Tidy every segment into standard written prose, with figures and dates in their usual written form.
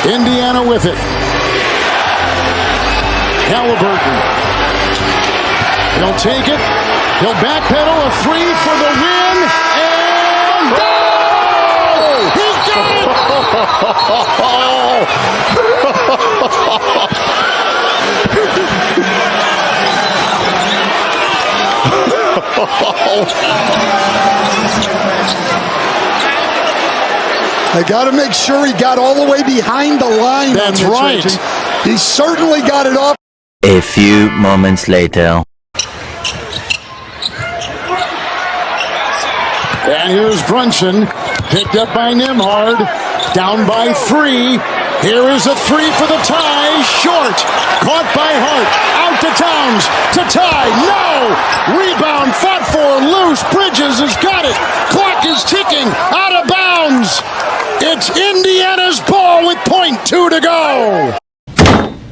Indiana with it. Haliburton. He'll take it. He'll backpedal a three for the win. And oh! He got I got to make sure he got all the way behind the line. That's right. He certainly got it off. A few moments later. And here's Brunson, picked up by Nembhard, down by 3. Here is a 3 for the tie, short, caught by Hart, out to Towns, to tie, no! Rebound, fought for, loose, Bridges has got it, clock is ticking, out of bounds! It's Indiana's ball with .2 to go!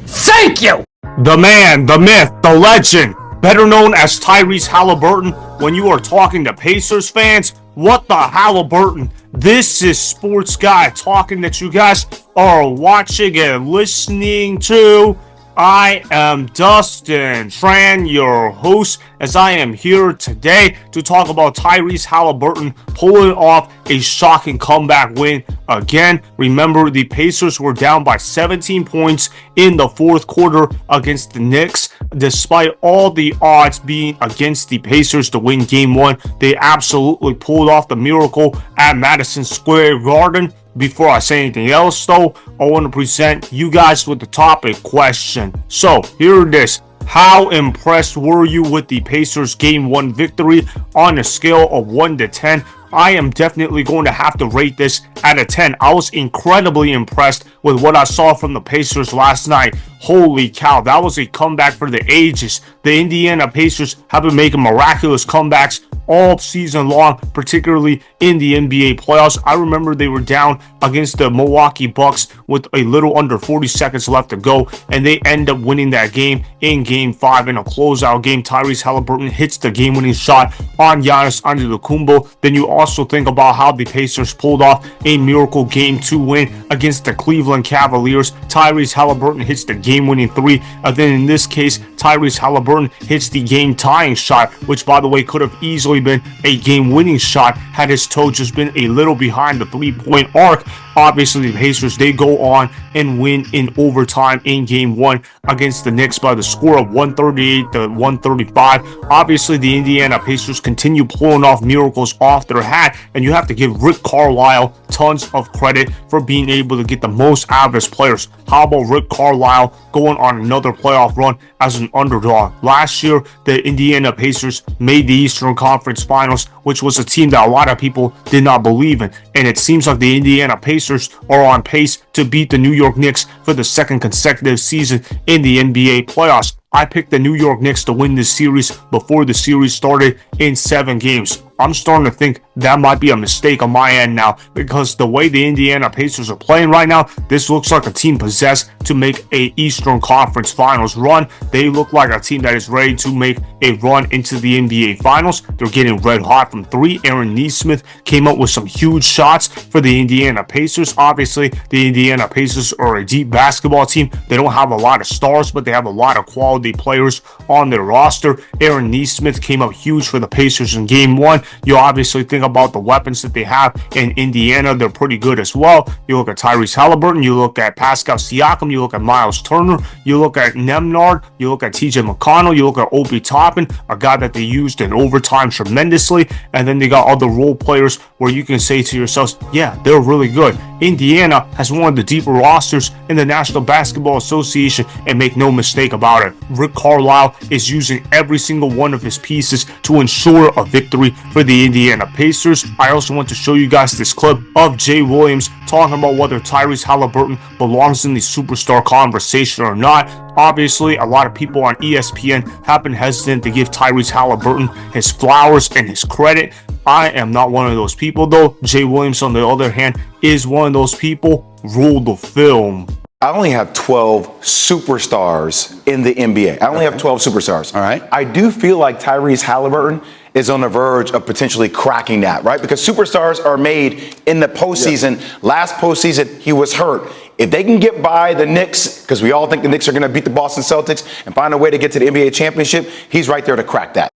Thank you! The man, the myth, the legend, better known as Tyrese Haliburton. When you are talking to Pacers fans, what the Haliburton? This is Sports Guy talking that you guys are watching and listening to. I am Dustin Tran, your host, as I am here today to talk about Tyrese Haliburton pulling off a shocking comeback win again. Remember, the Pacers were down by 17 points in the fourth quarter against the Knicks. Despite all the odds being against the Pacers to win Game 1, they absolutely pulled off the miracle at Madison Square Garden. Before I say anything else, though, I want to present you guys with the topic question. So, here it is. How impressed were you with the Pacers Game 1 victory on a scale of 1 to 10? I am definitely going to have to rate this at a 10. I was incredibly impressed with what I saw from the Pacers last night. Holy cow, that was a comeback for the ages. The Indiana Pacers have been making miraculous comebacks all season long, particularly in the NBA playoffs. I remember they were down against the Milwaukee Bucks with a little under 40 seconds left to go, and they end up winning that game in Game 5 in a closeout game. Tyrese Haliburton hits the game-winning shot on Giannis Antetokounmpo. Then you also think about how the Pacers pulled off a miracle Game 2 win against the Cleveland Cavaliers. Tyrese Haliburton hits the game-winning 3, and then in this case, Tyrese Haliburton hits the game-tying shot, which, by the way, could have easily been a game-winning shot had his toe just been a little behind the three-point arc. Obviously, the Pacers, they go on and win in overtime in Game 1 against the Knicks by the score of 138 to 135. Obviously, the Indiana Pacers continue pulling off miracles off their hat, and you have to give Rick Carlisle tons of credit for being able to get the most out of his players. How about Rick Carlisle going on another playoff run as an underdog? Last year, the Indiana Pacers made the Eastern Conference Finals, which was a team that a lot of people did not believe in, and it seems like the Indiana Pacers are on pace to beat the New York Knicks for the second consecutive season in the NBA playoffs. I picked the New York Knicks to win this series before the series started in 7 games. I'm starting to think that might be a mistake on my end now, because the way the Indiana Pacers are playing right now, this looks like a team possessed to make a Eastern Conference Finals run. They look like a team that is ready to make a run into the NBA Finals. They're getting red hot from 3. Aaron Nesmith came up with some huge shots for the Indiana Pacers. Obviously, the Indiana Pacers are a deep basketball team. They don't have a lot of stars, but they have a lot of quality players on their roster. Aaron Nesmith came up huge for the Pacers in Game 1. You obviously think about the weapons that they have in Indiana. They're pretty good as well. You look at Tyrese Haliburton, you look at Pascal Siakam, you look at Myles Turner, you look at Nembhard, you look at TJ McConnell, you look at Obi Toppin, a guy that they used in overtime tremendously, and then they got other role players where you can say to yourselves, yeah, they're really good. Indiana has one of the deeper rosters in the National Basketball Association, and make no mistake about it, Rick Carlisle is using every single one of his pieces to ensure a victory for the Indiana Pacers. I also want to show you guys this clip of Jay Williams talking about whether Tyrese Haliburton belongs in the superstar conversation or not. Obviously, a lot of people on ESPN have been hesitant to give Tyrese Haliburton his flowers and his credit. I am not one of those people, though. Jay Williams, on the other hand, is one of those people. Rule the film. I only have 12 superstars in the NBA. I only have 12 superstars. All right. I do feel like Tyrese Haliburton is on the verge of potentially cracking that, right? Because superstars are made in the postseason. Yeah. Last postseason, he was hurt. If they can get by the Knicks, because we all think the Knicks are going to beat the Boston Celtics and find a way to get to the NBA championship, he's right there to crack that.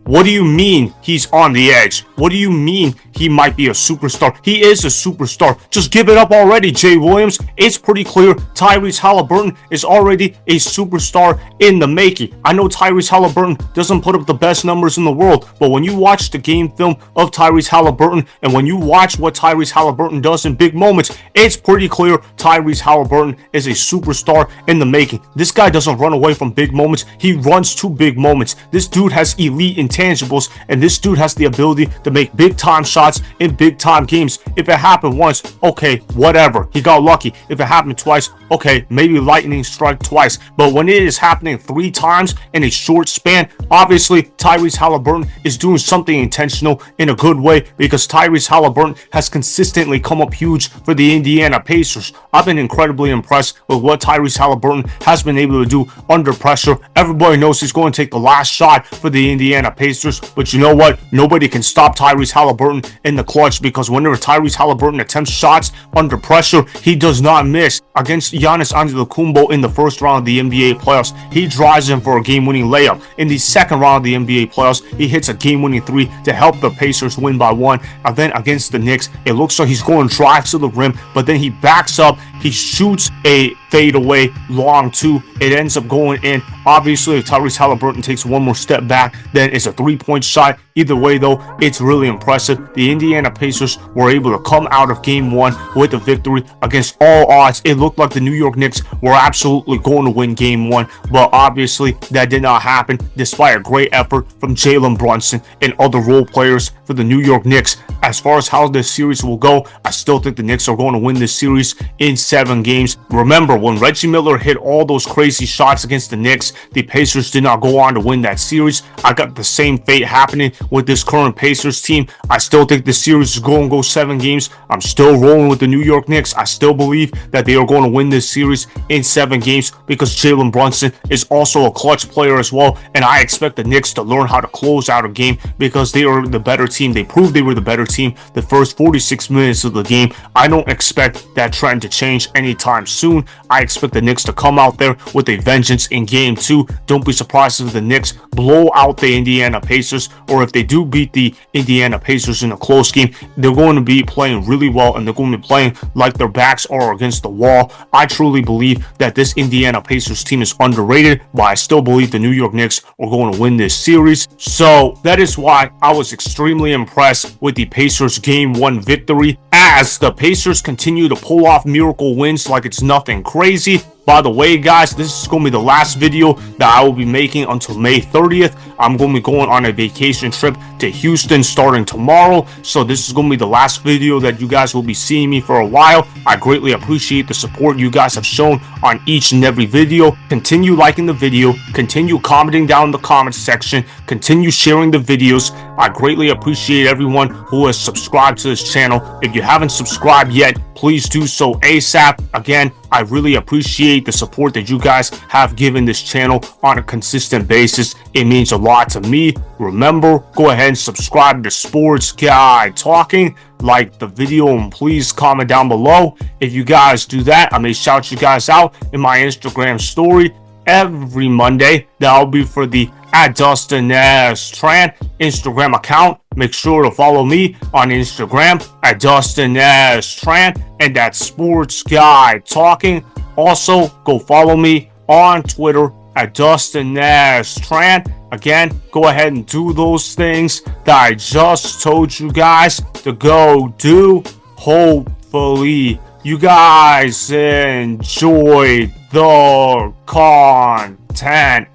What do you mean he's on the edge? What do you mean he might be a superstar? He is a superstar. Just give it up already, Jay Williams. It's pretty clear Tyrese Haliburton is already a superstar in the making. I know Tyrese Haliburton doesn't put up the best numbers in the world, but when you watch the game film of Tyrese Haliburton and when you watch what Tyrese Haliburton does in big moments, it's pretty clear Tyrese Haliburton is a superstar in the making. This guy doesn't run away from big moments. He runs to big moments. This dude has elite intangibles, and this dude has the ability to make big time shots in big time games. If it happened once, okay, whatever, he got lucky. If it happened twice, okay, maybe lightning strike twice. But when it is happening 3 times in a short span, obviously Tyrese Haliburton is doing something intentional in a good way, because Tyrese Haliburton has consistently come up huge for the Indiana Pacers. I've been incredibly impressed with what Tyrese Haliburton has been able to do under pressure. Everybody knows he's going to take the last shot for the Indiana Pacers, but you know what? Nobody can stop Tyrese Haliburton in the clutch, because whenever Tyrese Haliburton attempts shots under pressure, he does not miss. Against Giannis Antetokounmpo in the first round of the NBA playoffs, he drives in for a game-winning layup. In the second round of the NBA playoffs, he hits a game-winning 3 to help the Pacers win by 1. And then against the Knicks, it looks like he's going to drive to the rim, but then he backs up, he shoots a fadeaway long 2. It ends up going in. Obviously, if Tyrese Haliburton takes one more step back, then it's a 3-point shot. Either way, though, it's really impressive. The Indiana Pacers were able to come out of game 1 with a victory against all odds. It looked like the New York Knicks were absolutely going to win game 1, but obviously that did not happen, despite a great effort from Jalen, Brunson, and other role players for the New York Knicks. As far as how this series will go, I still think the Knicks are going to win this series in 7 games. Remember, when Reggie Miller hit all those crazy shots against the Knicks, the Pacers did not go on to win that series. I got the same fate happening with this current Pacers team. I still think the series is going to go 7 games. I'm still rolling with the New York Knicks. I still believe that they are going to win this series in 7 games, because Jalen Brunson is also a clutch player as well, and I expect the Knicks to learn how to close out a game, because they are the better team. They proved they were the better team the first 46 minutes of the game. I don't expect that trend to change anytime soon. I expect the Knicks to come out there with a vengeance in game 2. Don't be surprised if the Knicks blow out the Indiana Pacers, or if they do beat the Indiana Pacers in a close game. They're going to be playing really well, and they're going to be playing like their backs are against the wall. I truly believe that this Indiana Pacers team is underrated, but I still believe the New York Knicks are going to win this series. So that is why I was extremely impressed with the Pacers game 1 victory, as the Pacers continue to pull off miracle wins like it's nothing crazy. By the way, guys, this is going to be the last video that I will be making until May 30th. I'm going to be going on a vacation trip to Houston starting tomorrow. So this is going to be the last video that you guys will be seeing me for a while. I greatly appreciate the support you guys have shown on each and every video. Continue liking the video. Continue commenting down in the comments section. Continue sharing the videos. I greatly appreciate everyone who has subscribed to this channel. If you haven't subscribed yet, please do so ASAP. Again, I really appreciate the support that you guys have given this channel on a consistent basis. It means a lot to me. Remember, go ahead and subscribe to Sports Guy Talking. Like the video, and please comment down below. If you guys do that, I may shout you guys out in my Instagram story every Monday. That'll be for the @DustinNasTran Instagram account. Make sure to follow me on Instagram @DustinNasTran and that Sports Guy Talking. Also, go follow me on Twitter @DustinNasTran. Again, go ahead and do those things that I just told you guys to go do. Hopefully, you guys enjoyed the content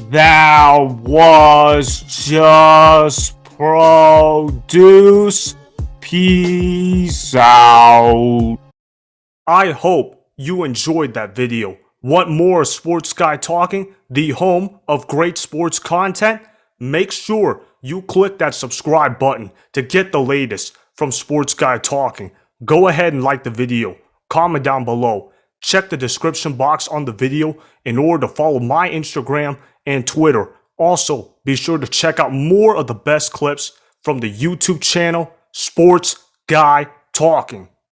that was just produced. Peace out. I hope you enjoyed that video. Want more Sports Guy Talking, the home of great sports content? Make sure you click that subscribe button to get the latest from Sports Guy Talking. Go ahead and like the video, comment down below, check the description box on the video in order to follow my Instagram and Twitter. Also, be sure to check out more of the best clips from the YouTube channel, Sports Guy Talking.